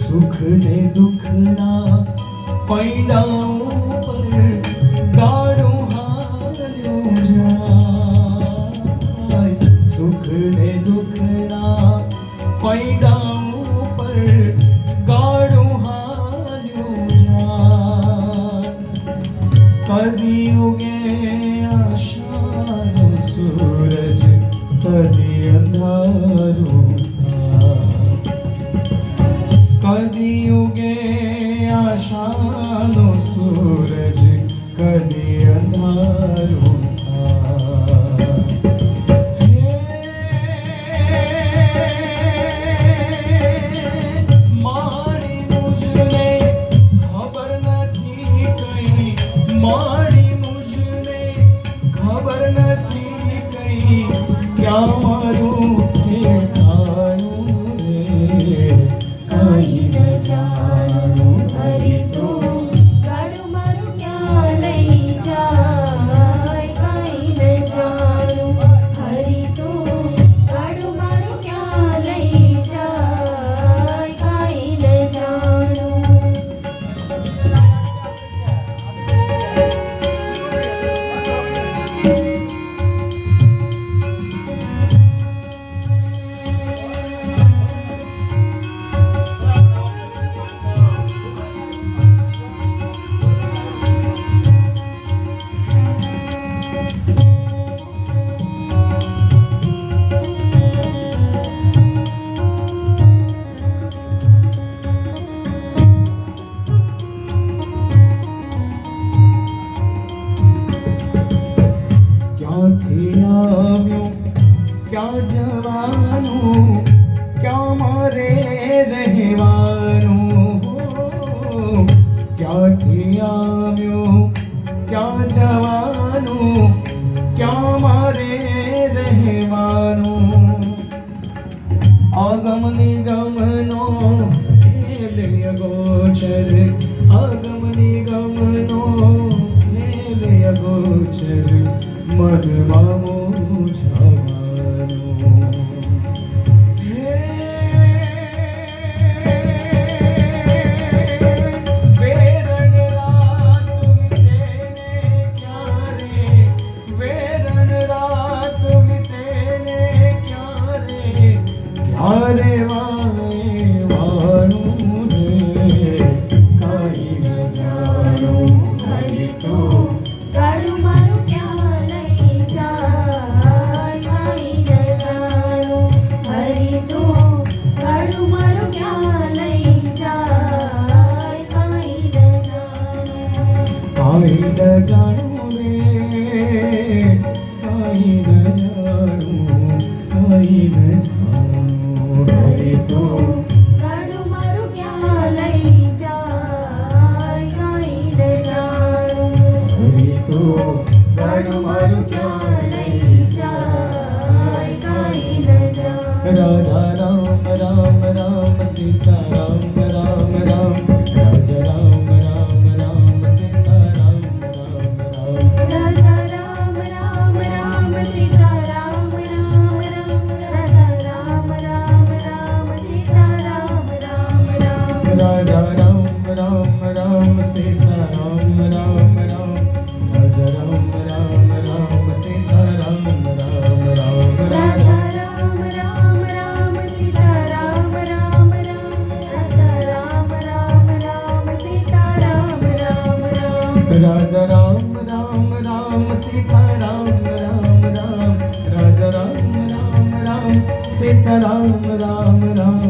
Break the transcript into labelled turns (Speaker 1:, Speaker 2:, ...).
Speaker 1: સુખ ને દુઃખના પૈડાઓ પર ગાડું હાલ્યું જાય. સુખ ને દુઃખના પૈડાઓ પર ગાડું હાલ્યું જાય. કદી ઉગે આશાનો સૂરજ, કદી અંધારું, કદી ઉગે આશાનો સૂરજ, કદી અંધારું. મારી મુજને ખબર નથી કઈ, મારી મુજને ખબર નથી કઈ, ક્યાં મારું ઠેકાણું રે.
Speaker 2: કઈ ન જાણું હરી તો ગાડું મારું ક્યાં લઈ જાય. કઈ ન જાણું હરી તો ગાડું મારું ક્યાં લઈ જાય. કઈ ન જાણું.
Speaker 1: ક્યાંથી આવ્યો ક્યાં જવાનું, ક્યાં મારે રહેવાનું. ક્યાંથી આવ્યો ક્યાં જવાનું, ક્યાં મારે રહેવાનું. આગમ નિગમનો ખેલ ગોચર, આગમ નિગમનો ખેલ ગોચર, મનમાં મૂંઝાવાનું. વેરણ રાત વીતેને ક્યારે, વેરણ રાત વીતેને ક્યારે, ક્યારે વાય વાળું રે.
Speaker 2: કઈ ન જાણું હરી તો ગાડું મારું ક્યાં લઈ જાય. કઈ ન જાણું હરી તો ગાડું મારું ક્યાં લઈ જાય. કઈ ન જાણું.
Speaker 1: કાંઈ ન જાણું રે, કાંઈ ન જાણું, કાંઈ ન જાણું.
Speaker 2: હરી તો ગાડું મારું ક્યાં લઈ જાય. કઈ ન જાણું.
Speaker 1: હરી તો
Speaker 2: ગાડું મારું ક્યાં લઈ જાય. કઈ ન જાણું.
Speaker 1: રાધા રામ રામ રામ સીતા રામ રામ રામ, રાજા રામ રામ રામ સીતા રામ રામ રામ.
Speaker 2: રાજા રામ રામ રામ સીતા રામ રામ રામ. રાજા રામ રામ રામ સીતા રામ રામ રામ.
Speaker 1: રાજા રામ રામ રામ સીતા રામ રામ રામ, રાજા રામ રામ રામ સીતા રામ રામ રામ.
Speaker 2: રાજા રામ રામ રામ સીતા રામ રામ રામ. રાજા રામ રામ રામ સીતા રામ રામ રામ.
Speaker 1: રાજા રામ રામ રામ સીતા રામ રામ રામ, રાજા રામ રામ રામ સીતા રામ રામ રામ.